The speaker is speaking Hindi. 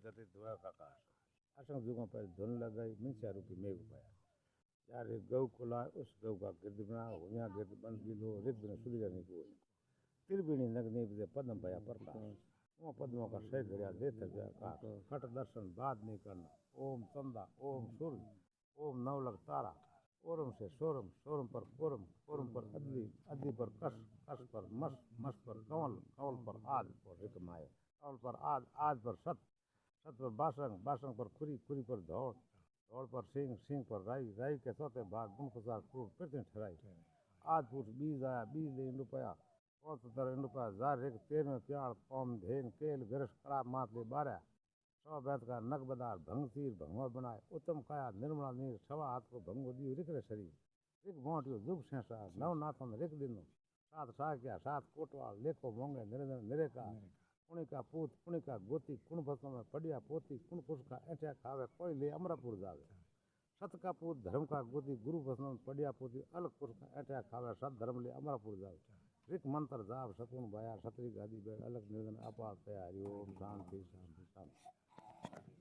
धरती धुआ का आकाश असंग जुगों पर धुन लगाई मिंचा रूपी मेघ पाया यार एक गौ को लाए उस गौ का गिरद बना हुआ गिरद बंद गिलो रिद बिना सुधिया नहीं कोई तिरबिणी नगनी बजे पद्म भया प्रकाश वो पद्मों का सही घड़िया दे थका आकाश खट दर्शन बाद नहीं करना ओम चंदा ओम सूर्य ओम नवलक तारा ओरम से सोरम सोरम पर कोरम कोरम पर अदली अदली पर कस कस पर मस मस पर कंवल कंवल पर आद और रिक माए कंवल पर आद आद पर सत सत पर बासंग बासंग पर खुरी खुरी पर धौड़ धौड़ पर सिंह सिंह पर राई राई के चौथे भाग गुण प्रसार क्रूर पृथ्वी ठहराई आज पुरुष बीज आया बीज ले रुपया कौन सतर रुपया जार एक तेर में प्यार कौम धेन केल गरस कड़ा मात ले बारह सौ बैत का नग बदार भंग तीर भंगवा बनाए उत्तम काया निर्मला नीर सवा हाथ को भंग दियो रिक रे शरीर रिक मोटियो जुग सेसा नव नाथन रिक दिनो सात साक्या सात कोटवाल लेखो मोंगे निरंजन निरेका कुणी का पूत कुणी का गोती कुण भस्म में पड़िया पोती कुण पुरुष का ऐठा खावे कोई ले अमरापुर जावे सत का पूत धर्म का गोती गुरु भस्म में पड़िया पोती अलग पुरुष का ऐठा खावे सत धर्म ले अमरापुर जावे रिक मंत्र जाप सकुन भया सतरी गादी बैठ अलग निरंजन अपार तया हरि ओम शांति शांति शांति